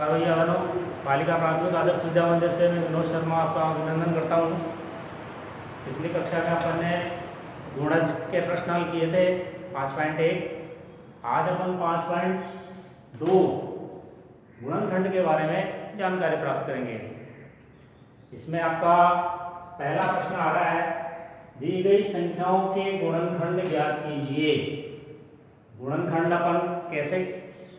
नमस्कार भैया बहनों, बालिका प्राथमिक आदर्श विद्या मंदिर से मैं विनोद शर्मा आपका अभिनंदन करता हूँ। पिछली कक्षा में अपन ने गुणज के प्रश्न हल किए थे 5.1। आज अपन 5.2 गुणनखंड के बारे में जानकारी प्राप्त करेंगे। इसमें आपका पहला प्रश्न आ रहा है, दी गई संख्याओं के गुणनखंड ज्ञात कीजिए। गुणनखंड अपन कैसे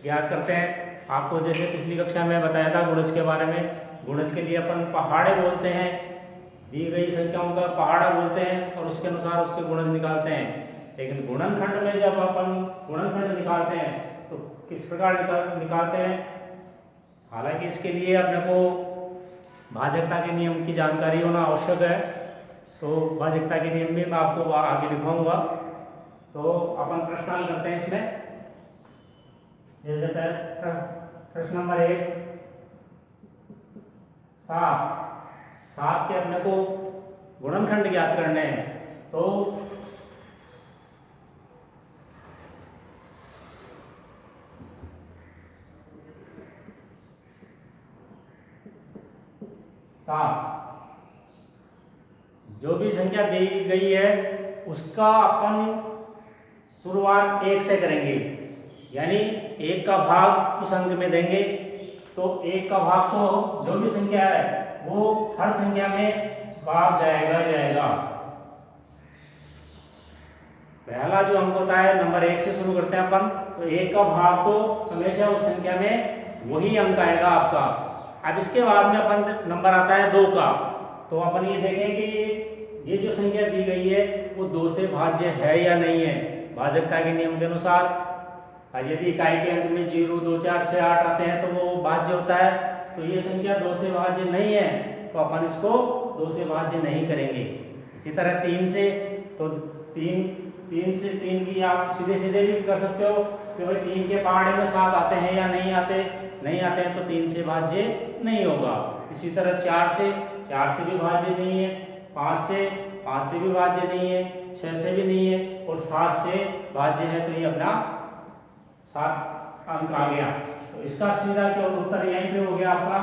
ज्ञात करते हैं, आपको जैसे पिछली कक्षा में बताया था गुणज के बारे में। गुणज के लिए अपन पहाड़े बोलते हैं, दी गई संख्याओं का पहाड़ा बोलते हैं और उसके अनुसार उसके गुणज निकालते हैं। लेकिन गुणनखंड में जब अपन गुणनखंड निकालते हैं तो किस प्रकार निकालते हैं। हालांकि इसके लिए अपने को भाजकता के नियम की जानकारी होना आवश्यक है, तो भाजकता के नियम भी मैं आपको आगे दिखाऊंगा। तो अपन प्रश्न हल करते हैं इसमें। जैसे प्रश्न नंबर 1, 7 के अपने को गुणनखंड ज्ञात करने हैं। तो जो भी संख्या दी गई है उसका अपन शुरुआत 1 से करेंगे, यानी 1 का भाग उस अंक में देंगे। तो 1 का भाग को जो भी संख्या है वो हर संख्या में भाग जाएगा। पहला जो अंक होता है नंबर 1 से शुरू करते हैं अपन, तो 1 का भाग तो हमेशा उस संख्या में वही अंक आएगा आपका। अब इसके बाद में अपन नंबर आता है 2 का, तो अपन ये देखें कि ये जो संख्या दी गई है वो 2 से भाज्य है या नहीं है। भाजकता के नियम के अनुसार यदि इकाई के अंक में 0, 2, 4, 6, 8 आते हैं तो वो भाज्य होता है। तो ये संख्या 2 से भाज्य नहीं है, तो अपन इसको 2 से भाज्य नहीं करेंगे। इसी तरह 3 से, तो 3 से 3 की आप सीधे भी कर सकते हो कि भाई 3 के पहाड़े में 7 आते हैं या नहीं आते हैं, तो 3 से भाज्य नहीं होगा। इसी तरह 4 से भी भाज्य नहीं है, 5 से भी भाज्य नहीं है, 6 से भी नहीं है और 7 से भाज्य है। तो ये अपना 7 अंक आ गया। तो इसका सीधा क्या उत्तर यहीं पे हो गया आपका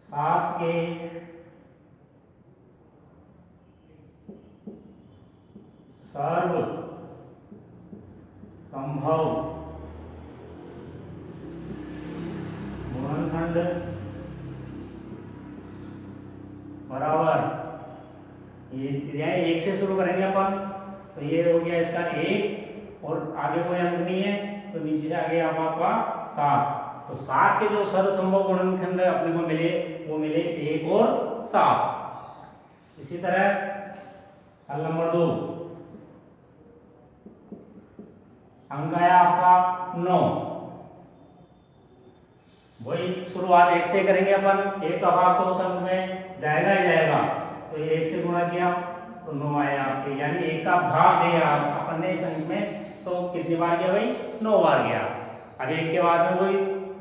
7 के सर्व संभव गुणनखंड बराबर, ये 1 से शुरू करेंगे अपन, तो ये हो गया इसका 1 और आगे कोई अंक नहीं है, तो नीचे से आगे आपका 7। तो 7 के जो सर्वसंभव गुणनखंड अपने को मिले वो मिले 1 और 7। इसी तरह हल नंबर 2, अंक आया आपका 9। वही शुरुआत 1 से करेंगे अपन, 1 का भाग तो उस अंक में जाएगा ही जाएगा, तो 1 से गुणा किया तो 9 आया आपके, यानी 1 का भाग दिया अपन ने इस अंक में, तो कितनी बार गया भाई 9 बार गया। अब 1 के बाद में कोई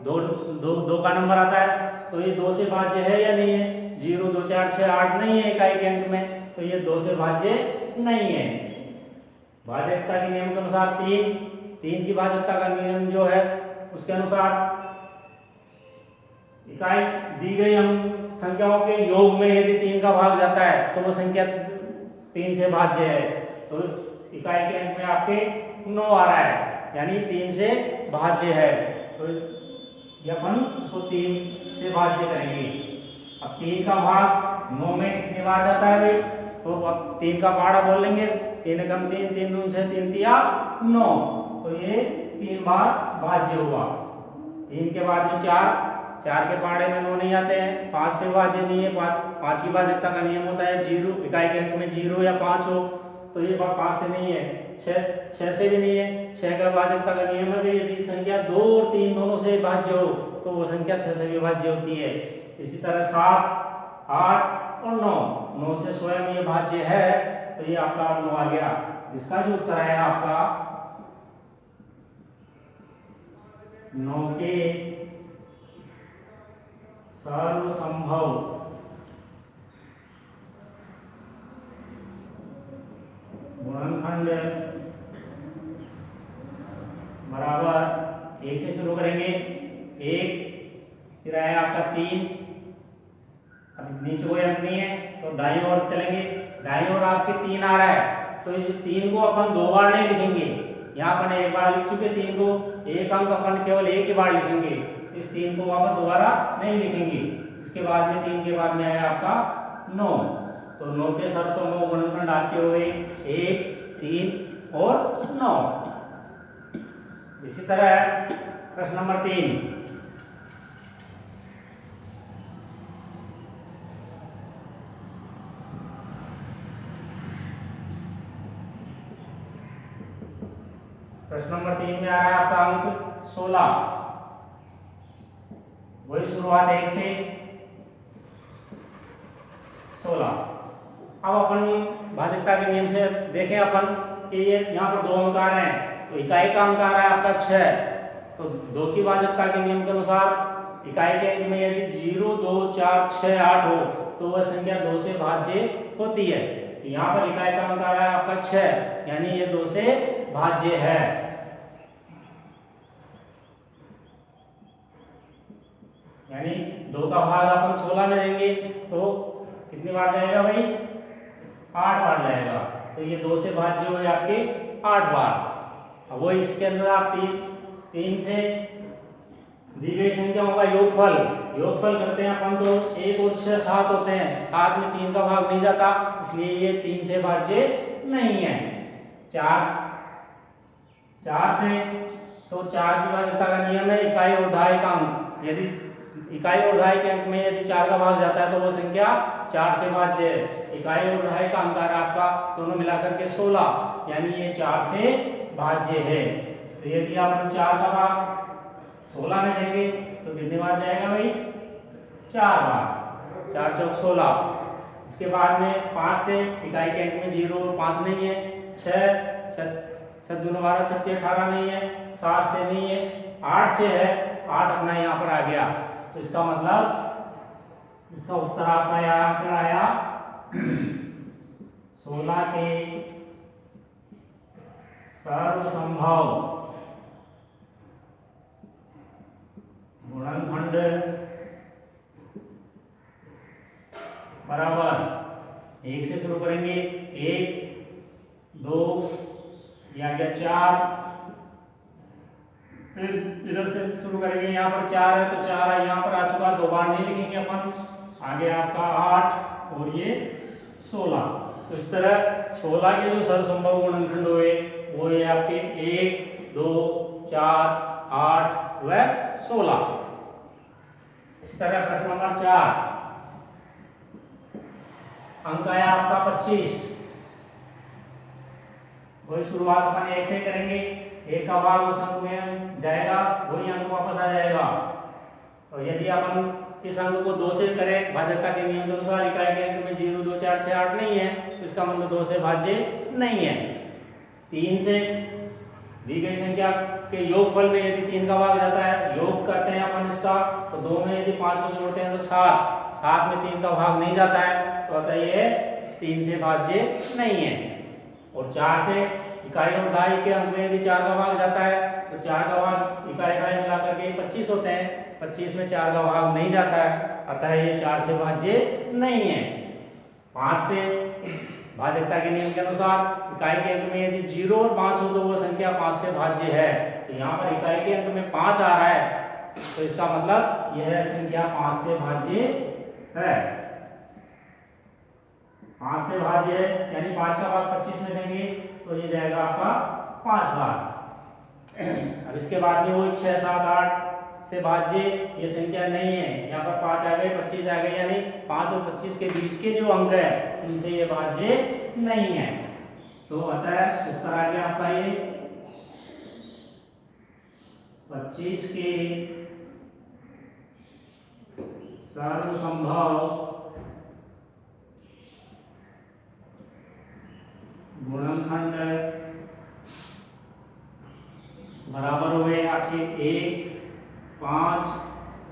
2 का नंबर आता है, तो ये 2 से भाज्य है या नहीं है। 0, 2, 4, 6, 8 नहीं है इकाई के अंक में, तो ये 2 से भाज्य नहीं है। भाजकता के नियम के अनुसार 3 की भाजकता का नियम जो है उसके अनुसार इकाई दी गई हम संख्याओं के योग में यदि 3 का भाग जाता है तो वो संख्या 3 से भाज्य है। तो इकाई के अंक में आपके 9 आ रहा है, यानी 3 से भाज्य है, तो ये अपन उसको 3 से भाज्य करेंगे। अब 3 का भाग 9 में कितनी बार जाता है भाई, तो अब 3 का पहाड़ा बोल लेंगे, 3 कम 3, 3 दूनी 6, 3 तिया 9, तो ये 3 बार भाज्य हुआ। 3 के बाद में 4 के पहाड़े में 9 नहीं आते हैं, 5 से भाज्य नहीं है। 5 की भाजकता का नियम होता है 0, इकाई के अंक में 0 या 5 हो, तो ये 5 से नहीं है। 6 से भी नहीं है, 6 का भाजकता का नियम है कि यदि संख्या 2 और 3 दोनों से भाज्य हो तो वो संख्या 6 से भी भाज्य होती है। इसी तरह 7, 8 और 9 से स्वयं ये भाज्य है, तो ये आपका 9 आ गया। इसका जो उत्तर आया आपका 9 के सर्वसंभव गुणनखंड बराबर एक से शुरू करेंगे, एक, फिर आया आपका 3, अब नीचे कोई अंक नहीं है तो दाईं ओर चलेंगे, दाईं ओर आपके 3 आ रहा है तो इस 3 को अपन 2 बार नहीं लिखेंगे, यहाँ अपन एक बार लिख चुके 3 को, एक अंक अपन केवल एक ही बार लिखेंगे, इस 3 को वापस दोबारा नहीं लिखेंगे। इसके बाद में 3 के बाद में आया आपका 9, तो 9 के सरसमूह गुणनखंड आपके हुए 1, 3 और 9। इसी तरह प्रश्न नंबर 3, प्रश्न नंबर 3 में आ रहा है आपका अंक 16, वही शुरुआत 1 से 16। अब अपन भाजकता के नियम से देखें अपन कि ये यहाँ पर 2 अंक आ रहे हैं तो इकाई का अंक आ रहा है आपका 6, तो 2 की भाजकता के नियम के अनुसार इकाई के अंक में यदि 0, 2, 4, 6, 8 हो तो वह संख्या 2 से भाज्य होती है। तो यहाँ पर इकाई का अंक आ रहा है आपका 6, यानी ये 2 से भाज्य है। यानी 2 का भाग अपन 16 में देंगे तो कितनी बार जाएगा भाई, 8 बार जाएगा, तो ये 2 से भाज्य हुए आपके 8 बार। अब वो इसके अंदर आप 3 से दी गई संख्याओं का योगफल करते हैं अपन तो 1 और 6 7 होते हैं, 7 में 3 का भाग नहीं जाता, इसलिए ये 3 से भाज्य नहीं है। 4 से तो 4 की भाज्यता का नियम है इकाई और दहाई का अंक, यदि इकाई और दहाई के अंक में यदि 4 का भाग जाता है तो वो संख्या 4 से भाज्य है। इकाई और दहाई का अंक आ रहा है आपका दोनों मिलाकर के 16, यानी ये 4 से भाज्य है। तो यदि आप 4 का भाग 16 में देंगे तो कितनी बार जाएगा भाई, 4 बार, 4 चौक 16। इसके बाद में 5 से इकाई के अंक में 0 और 5 नहीं है, 6 दूनी 12 36 18 नहीं है, 7 से नहीं है, 8 से है, 8 अपना यहाँ पर आ गया, तो इसका मतलब इसका उत्तर आपका यहाँ पर आया 16 के सर्वसंभव गुणनखंड बराबर 1 से शुरू करेंगे, 1, 2, या 4, फिर इधर से शुरू करेंगे, यहाँ पर 4 है तो 4 है, यहाँ पर आ चुका, 2 बार नहीं लिखेंगे अपन, आगे आपका 8 और ये 16। तो इस तरह 16 के जो सर्वसंभव गुणनखंड हुए वो ये आपके 1, 2, 4, 8 व 16। इस तरह प्रश्न नंबर 4, अंक आया आपका 25, वही शुरुआत अपन 1 से करेंगे, 1 का भाग उस अंक में जाएगा, वही अंक वापस आ जाएगा। तो यदि अपन इस अंक को 2 से करें भाज्यता के नियम के अनुसार, इकाई के अंक में 0, 2, 4, 6, 8 नहीं है, तो इसका मतलब 2 से भाज्य नहीं है। 3 से दी गई संख्या के योगफल में यदि 3 का भाग जाता है, योग करते हैं अपन इसका, तो 2 में यदि 5 को जोड़ते हैं तो 7 में 3 का भाग नहीं जाता है, तो अतः ये 3 से भाज्य नहीं है। और 4 से इकाई और दहाई के अंक में यदि 4 का भाग जाता है तो 4 का भाग इकाई दहाई मिलाकर के 25 होते हैं, 25 में 4 का भाग नहीं जाता है, अतः ये 4 से भाज्य नहीं है। 5 से भाजकता के नियम के अनुसार इकाई के अंक में यदि 0 और 5 हो तो वो संख्या 5 से भाज्य है, तो यहाँ पर इकाई के अंक में 5 आ रहा है, तो इसका मतलब यह संख्या 5 से भाज्य है। 5 से भाज्य है, यानी 5 का भाग 25 में देंगे तो ये जाएगा आपका 5 बार। अब इसके बाद में वो 6, 7, 8 से भाज्य ये संख्या नहीं है, यहाँ पर 5 आ गए, 25 आ गए, यानी 5 और 25 के बीच के जो अंक है उनसे ये भाज्य नहीं है। तो अतः उत्तर आ गया आपका ये 25 के सर्वसंभव गुणनखंड बराबर हुए आपके 1, 5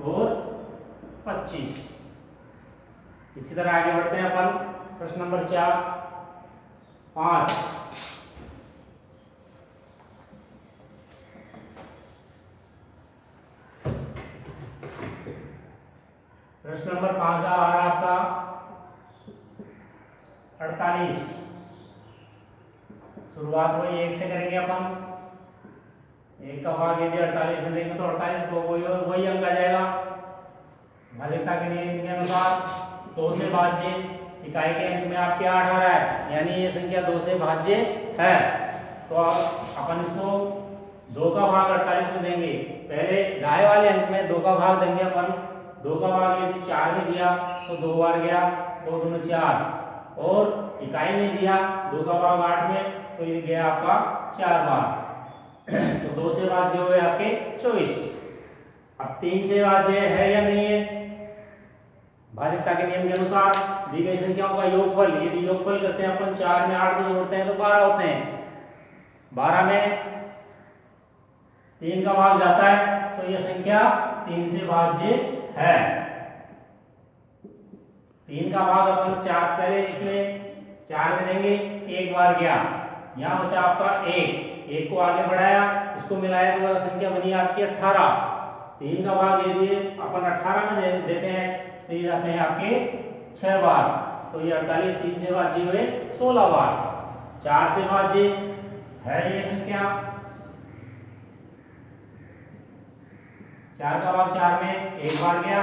और 25। इसी तरह आगे बढ़ते हैं अपन प्रश्न नंबर 5। प्रश्न नंबर 5 आ रहा है आपका 48। शुरुआत वही 1 से करेंगे अपन। 1 का भाग यदि 48 में देंगे तो 48 को वही अंक आ जाएगा। भाज्यता के नियम के अनुसार 2 से भाज्य, इकाई के अंक में आपके 8 आ रहा है, यानी ये संख्या 2 से भाज्य है। तो अपन इसको 2 का भाग 48 में देंगे। पहले दाएं वाले अंक में 2 का भाग देंगे अपन। 2 का भाग यदि 4 में दिया तो 2 बार गया, 2 दूनी 4, और इकाई में दिया 2 का भाग 8 में तो ये गया आपका 4 बार। तो 2 से भाज्य हुए आपके 24। अब 3 से भाज्य है या नहीं है? भाज्यता के नियम के अनुसार दी गई संख्याओं का योगफल, यदि योगफल करते हैं अपन 4 में 8 को जोड़ते हैं तो 12 होते हैं। 12 में 3 का भाग जाता है तो यह संख्या 3 से भाज्य है। 3 का भाग अपन 4 पहले इसमें 4 में देंगे, 1 बार गया, यहाँ बचा आपका 1 को आगे बढ़ाया, इसको मिलाया तो संख्या बनी आपकी 18। 3 का भाग यदि अपन 18 में देते हैं तो ये जाते हैं आपके 6 बार। तो ये 48 3 से भाज्य हुए 16 बार। 4 से भाज्य है ये संख्या। 4 का भाग 4 में 1 बार गया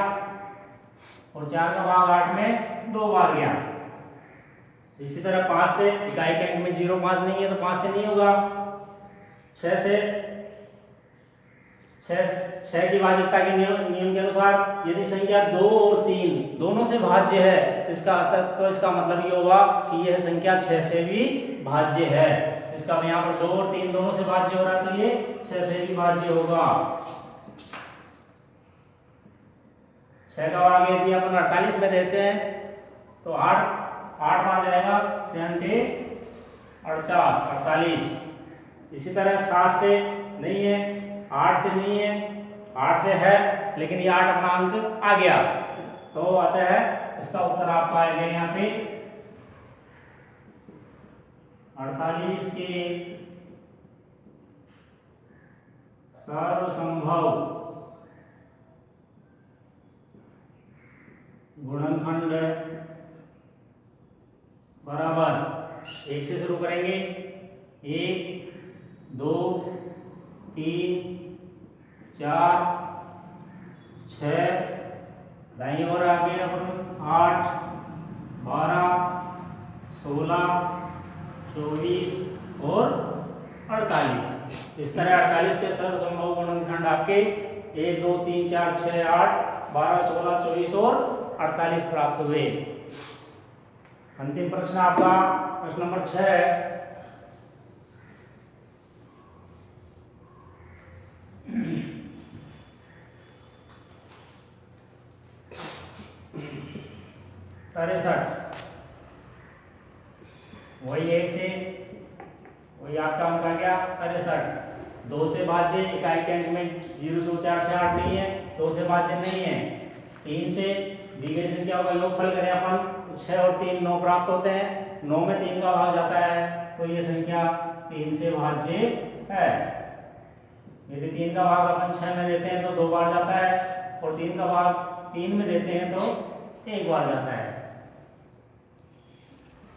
और 4 का भाग 8 में 2 बार गया। इसी तरह 5 से, इकाई के अंक में 0 5 नहीं है तो 5 से नहीं होगा। 6 से, 6 की भाज्यता के नियम के अनुसार यदि संख्या 2 और 3 दोनों से भाज्य है तो इसका मतलब ये होगा कि यह संख्या 6 से भी भाज्य है। इसका यहाँ पर 2 और 3 दोनों से भाज्य हो रहा है तो ये 6 से भी भाज्य होगा। 6 का भाग यदि अपन 48 में देते हैं तो 8 बार जाएगा, 48। इसी तरह 7 से नहीं है, 8 से नहीं है, 8 से है लेकिन ये 8 अपना अंक आ गया तो अतः है इसका उत्तर आपका आएगा यहाँ पे 48 के सर्वसंभव गुणनखंड बराबर 1 से शुरू करेंगे, 1 2 3 4 6, दाईं ओर आगे अपन 8 12 16 24 और 48। इस तरह 48 के सर्वसंभव गुणनखंड आपके 1 2 3 4 6 8 12 16 24 और 48 प्राप्त हुए। अंतिम प्रश्न आपका प्रश्न नंबर 6 है। वही 1 से वही आपका अंक आ गया 63। 2 से भाज्य, इकाई के अंक में 0 2 4 6 8 नहीं है, 2 से भाज्य नहीं है। 3 से दी गई संख्याओं का योगफल करें अपन, 6 और 3 9 प्राप्त होते हैं। 9 में 3 का भाग जाता है तो ये संख्या 3 से भाज्य है। यदि 3 का भाग अपन 6 में देते हैं तो 2 बार जाता है और 3 का भाग 3 में देते हैं तो 1 बार जाता है।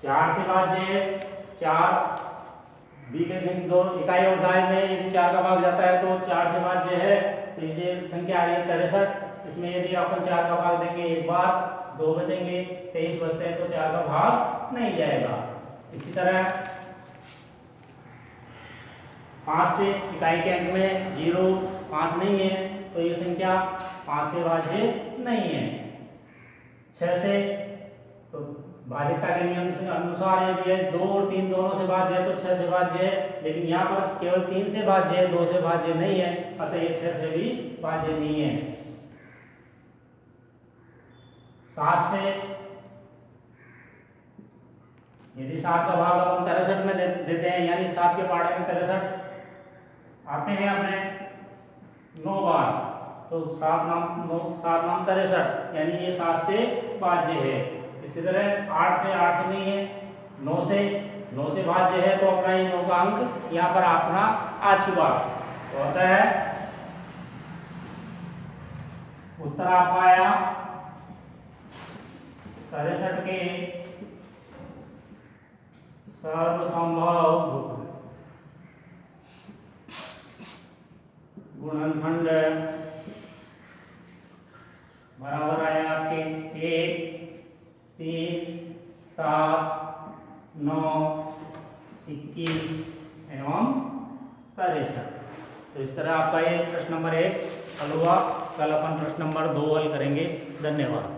4 से भाज्य 4 दी गई संख्या दो इकाई और दाएं में यदि 4 का भाग जाता है तो 4 से भाज्य है। तो ये संख्या आ रही है 63। इसमें यदि अपन 4 का भाग देंगे 1 बार, 2 बचेंगे, 23 बचते हैं तो 4 का भाग नहीं जाएगा। इसी तरह 5 से इकाई के अंक में 0 5 नहीं है तो ये संख्या 5 से भाज्य नहीं है। 6 से तो भाज्यता के नियम के अनुसार यदि 2 और 3 दोनों से भाज्य है तो 6 से भाज्य है, लेकिन यहाँ पर केवल 3 से भाज्य है, 2 से भाज्य नहीं है, अतः ये 6 से भी भाज्य नहीं है। 7 से यदि 7 का भाग अपन 63 में देते हैं, यानी 7 के पहाड़े में 63 आते हैं अपने 9 बार, तो 7 नाम 63, यानी ये 7 से भाज्य है। इसी तरह 8 से नहीं है, 9 से भाज्य है तो अपना ये 9 का अंक यहाँ पर अपना आ चुका। तो होता है उत्तर आपका आया 63 के सर्वसंभव गुणनखंड बराबर आए आपके 1, 3, 7, 9, 21 एवं 63। तो इस तरह आपका ये प्रश्न नंबर 1 हल हुआ। कल अपन प्रश्न नंबर 2 हल करेंगे। धन्यवाद।